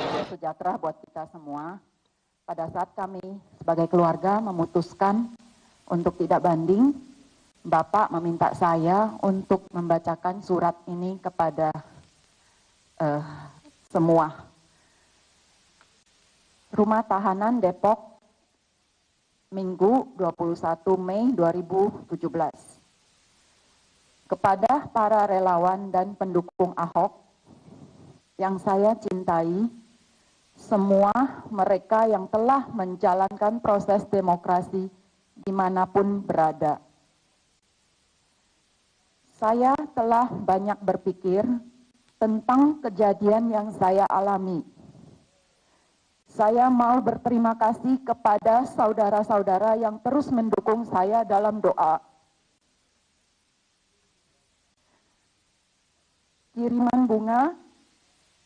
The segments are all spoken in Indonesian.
sejahtera buat kita semua. Pada saat kami sebagai keluarga memutuskan untuk tidak banding, Bapak meminta saya untuk membacakan surat ini kepada semua. Rumah Tahanan Depok, Minggu 21 Mei 2017. Kepada para relawan dan pendukung Ahok yang saya cintai, semua mereka yang telah menjalankan proses demokrasi dimanapun berada. Saya telah banyak berpikir tentang kejadian yang saya alami. Saya mau berterima kasih kepada saudara-saudara yang terus mendukung saya dalam doa. Kiriman bunga,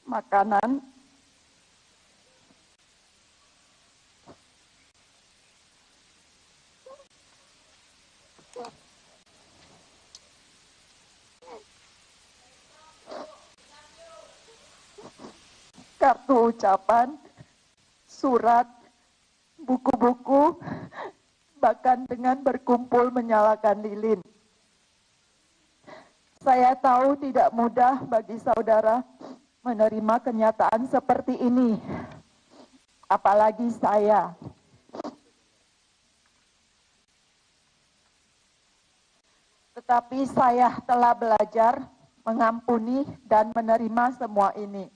makanan, kartu ucapan, surat, buku-buku, bahkan dengan berkumpul menyalakan lilin. Saya tahu tidak mudah bagi saudara menerima kenyataan seperti ini, apalagi saya. Tetapi saya telah belajar mengampuni dan menerima semua ini.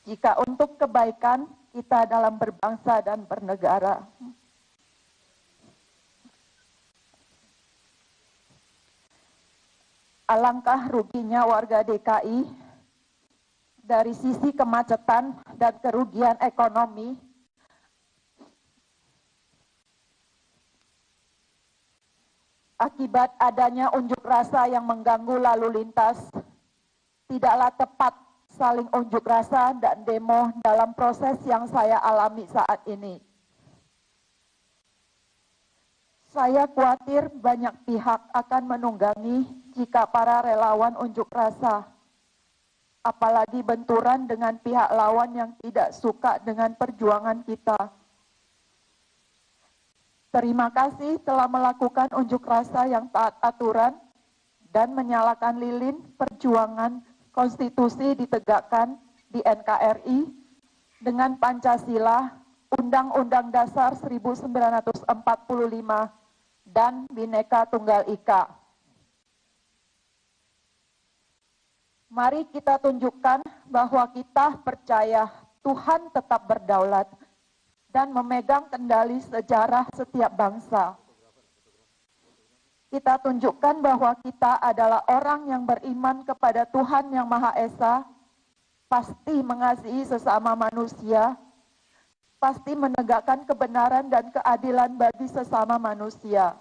Jika untuk kebaikan kita dalam berbangsa dan bernegara. Alangkah ruginya warga DKI dari sisi kemacetan dan kerugian ekonomi akibat adanya unjuk rasa yang mengganggu lalu lintas. Tidaklah tepat saling unjuk rasa dan demo dalam proses yang saya alami saat ini. Saya khawatir banyak pihak akan menunggangi jika para relawan unjuk rasa, apalagi benturan dengan pihak lawan yang tidak suka dengan perjuangan kita. Terima kasih telah melakukan unjuk rasa yang taat aturan dan menyalakan lilin perjuangan konstitusi ditegakkan di NKRI dengan Pancasila, Undang-Undang Dasar 1945, dan Bhinneka Tunggal Ika. Mari kita tunjukkan bahwa kita percaya Tuhan tetap berdaulat dan memegang kendali sejarah setiap bangsa. Kita tunjukkan bahwa kita adalah orang yang beriman kepada Tuhan yang Maha Esa, pasti mengasihi sesama manusia, pasti menegakkan kebenaran dan keadilan bagi sesama manusia.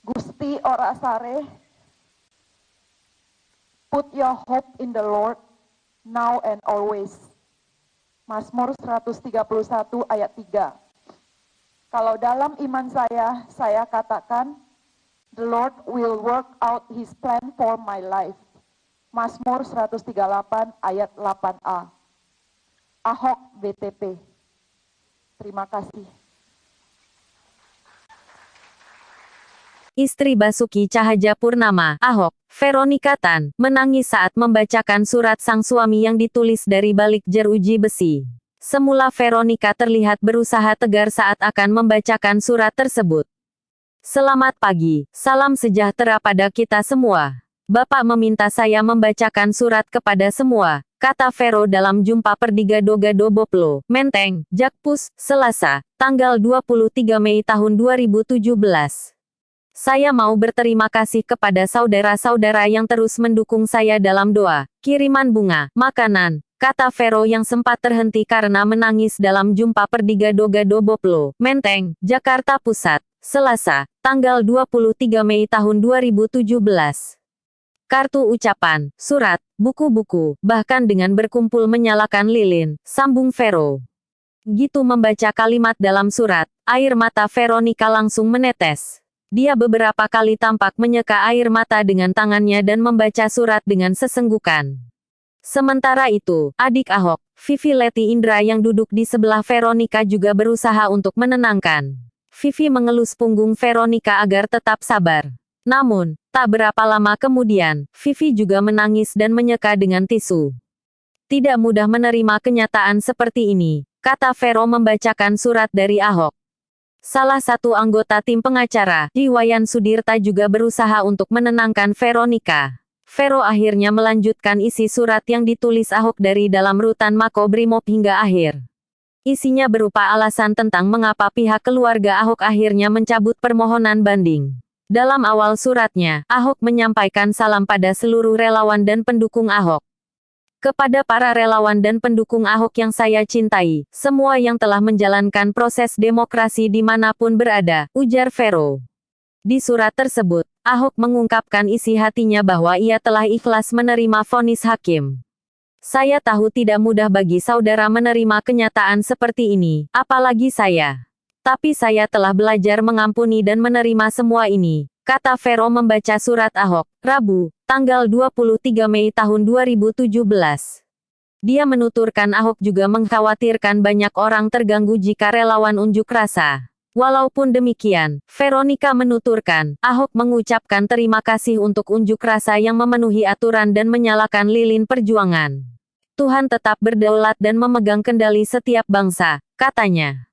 Gusti ora sare, put your hope in the Lord, now and always. Mazmur 131 ayat 3. Kalau dalam iman saya katakan, the Lord will work out his plan for my life. Mazmur 138 ayat 8a. Ahok BTP. Terima kasih. Istri Basuki Cahayapurnama, Ahok, Veronica Tan, menangis saat membacakan surat sang suami yang ditulis dari balik jeruji besi. Semula Veronica terlihat berusaha tegar saat akan membacakan surat tersebut. Selamat pagi, salam sejahtera pada kita semua. Bapak meminta saya membacakan surat kepada semua, kata Vero dalam jumpa Perdigado-gado Boplo, Menteng, Jakpus, Selasa, tanggal 23 Mei tahun 2017. Saya mau berterima kasih kepada saudara-saudara yang terus mendukung saya dalam doa, kiriman bunga, makanan, kata Vero yang sempat terhenti karena menangis dalam jumpa Perdigado-gado Boplo, Menteng, Jakarta Pusat, Selasa, tanggal 23 Mei tahun 2017. Kartu ucapan, surat, buku-buku, bahkan dengan berkumpul menyalakan lilin, sambung Vero. Gitu membaca kalimat dalam surat, air mata Veronica langsung menetes. Dia beberapa kali tampak menyeka air mata dengan tangannya dan membaca surat dengan sesenggukan. Sementara itu, adik Ahok, Vivi Leti Indra yang duduk di sebelah Veronica juga berusaha untuk menenangkan. Vivi mengelus punggung Veronica agar tetap sabar. Namun, tak berapa lama kemudian, Vivi juga menangis dan menyeka dengan tisu. Tidak mudah menerima kenyataan seperti ini, kata Vero membacakan surat dari Ahok. Salah satu anggota tim pengacara, Wayan Sudirta juga berusaha untuk menenangkan Veronica. Vero akhirnya melanjutkan isi surat yang ditulis Ahok dari dalam rutan Makobrimob hingga akhir. Isinya berupa alasan tentang mengapa pihak keluarga Ahok akhirnya mencabut permohonan banding. Dalam awal suratnya, Ahok menyampaikan salam pada seluruh relawan dan pendukung Ahok. Kepada para relawan dan pendukung Ahok yang saya cintai, semua yang telah menjalankan proses demokrasi dimanapun berada, ujar Vero. Di surat tersebut, Ahok mengungkapkan isi hatinya bahwa ia telah ikhlas menerima vonis hakim. Saya tahu tidak mudah bagi saudara menerima kenyataan seperti ini, apalagi saya. Tapi saya telah belajar mengampuni dan menerima semua ini, kata Vero membaca surat Ahok, Rabu, tanggal 23 Mei tahun 2017. Dia menuturkan Ahok juga mengkhawatirkan banyak orang terganggu jika relawan unjuk rasa. Walaupun demikian, Veronica menuturkan, Ahok mengucapkan terima kasih untuk unjuk rasa yang memenuhi aturan dan menyalakan lilin perjuangan. Tuhan tetap berdaulat dan memegang kendali setiap bangsa, katanya.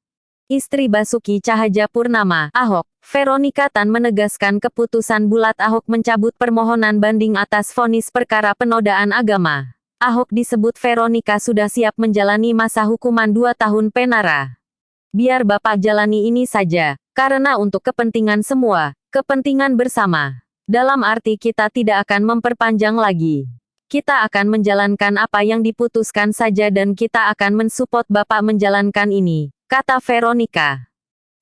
Istri Basuki Cahayapurnama, Ahok, Veronica Tan menegaskan keputusan bulat Ahok mencabut permohonan banding atas vonis perkara penodaan agama. Ahok disebut Veronica sudah siap menjalani masa hukuman 2 tahun penjara. Biar Bapak jalani ini saja, karena untuk kepentingan semua, kepentingan bersama. Dalam arti kita tidak akan memperpanjang lagi. Kita akan menjalankan apa yang diputuskan saja dan kita akan mensupport Bapak menjalankan ini, kata Veronica.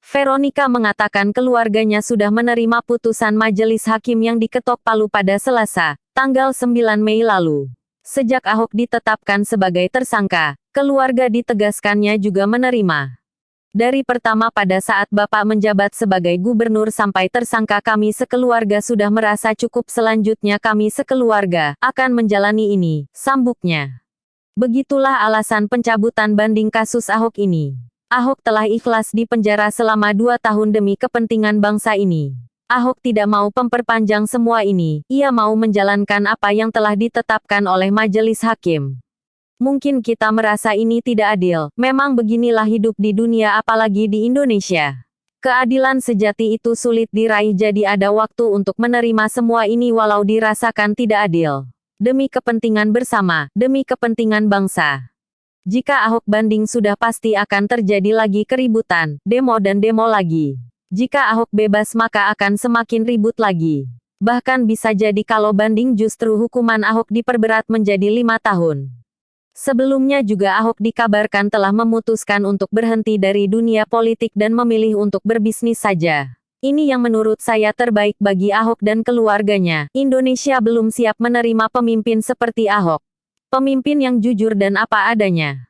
Veronica mengatakan keluarganya sudah menerima putusan majelis hakim yang diketok Palu pada Selasa, tanggal 9 Mei lalu. Sejak Ahok ditetapkan sebagai tersangka, keluarga ditegaskannya juga menerima. Dari pertama pada saat Bapak menjabat sebagai gubernur sampai tersangka kami sekeluarga sudah merasa cukup selanjutnya kami sekeluarga akan menjalani ini, sambuknya. Begitulah alasan pencabutan banding kasus Ahok ini. Ahok telah ikhlas di penjara selama 2 tahun demi kepentingan bangsa ini. Ahok tidak mau memperpanjang semua ini, ia mau menjalankan apa yang telah ditetapkan oleh majelis hakim. Mungkin kita merasa ini tidak adil, memang beginilah hidup di dunia apalagi di Indonesia. Keadilan sejati itu sulit diraih jadi ada waktu untuk menerima semua ini walau dirasakan tidak adil. Demi kepentingan bersama, demi kepentingan bangsa. Jika Ahok banding sudah pasti akan terjadi lagi keributan, demo dan demo lagi. Jika Ahok bebas maka akan semakin ribut lagi. Bahkan bisa jadi kalau banding justru hukuman Ahok diperberat menjadi 5 tahun. Sebelumnya juga Ahok dikabarkan telah memutuskan untuk berhenti dari dunia politik dan memilih untuk berbisnis saja. Ini yang menurut saya terbaik bagi Ahok dan keluarganya. Indonesia belum siap menerima pemimpin seperti Ahok. Pemimpin yang jujur dan apa adanya.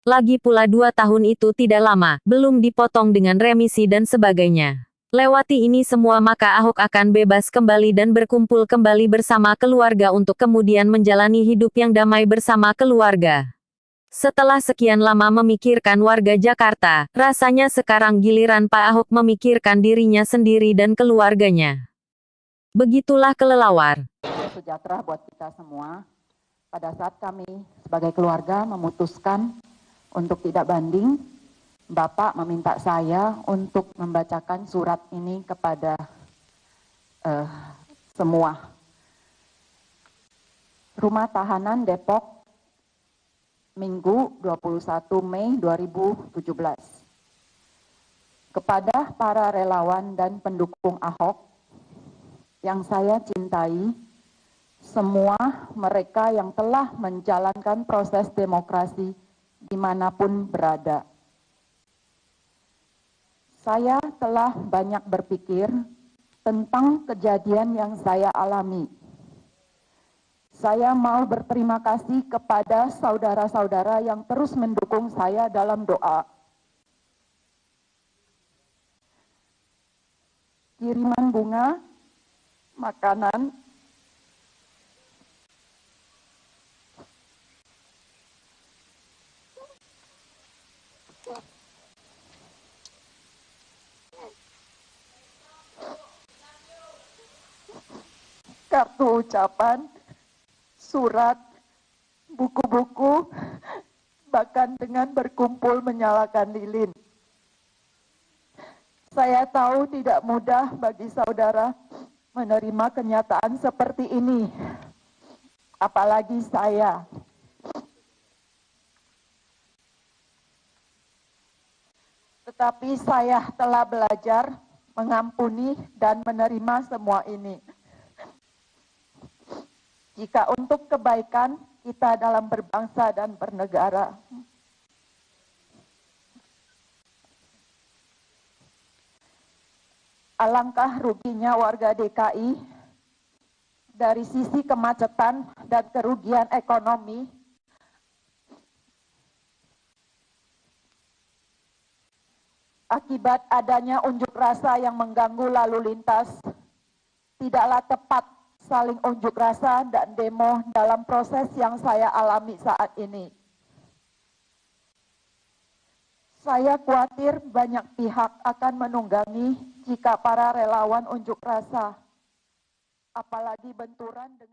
Lagi pula 2 tahun itu tidak lama, belum dipotong dengan remisi dan sebagainya. Lewati ini semua maka Ahok akan bebas kembali dan berkumpul kembali bersama keluarga untuk kemudian menjalani hidup yang damai bersama keluarga. Setelah sekian lama memikirkan warga Jakarta, rasanya sekarang giliran Pak Ahok memikirkan dirinya sendiri dan keluarganya. Begitulah kelelawar. Sejahtera buat kita semua. Pada saat kami sebagai keluarga memutuskan untuk tidak banding, Bapak meminta saya untuk membacakan surat ini kepada semua. Rumah Tahanan Depok, Minggu 21 Mei 2017. Kepada para relawan dan pendukung Ahok yang saya cintai, semua mereka yang telah menjalankan proses demokrasi dimanapun berada. Saya telah banyak berpikir tentang kejadian yang saya alami. Saya mau berterima kasih kepada saudara-saudara yang terus mendukung saya dalam doa. kiriman bunga, makanan, kartu ucapan, surat, buku-buku, bahkan dengan berkumpul menyalakan lilin. Saya tahu tidak mudah bagi saudara menerima kenyataan seperti ini, apalagi saya. Tetapi saya telah belajar mengampuni dan menerima semua ini. Jika untuk kebaikan kita dalam berbangsa dan bernegara. Alangkah ruginya warga DKI dari sisi kemacetan dan kerugian ekonomi akibat adanya unjuk rasa yang mengganggu lalu lintas. Tidaklah tepat saling unjuk rasa dan demo dalam proses yang saya alami saat ini. Saya khawatir banyak pihak akan menunggangi jika para relawan unjuk rasa, apalagi benturan dengan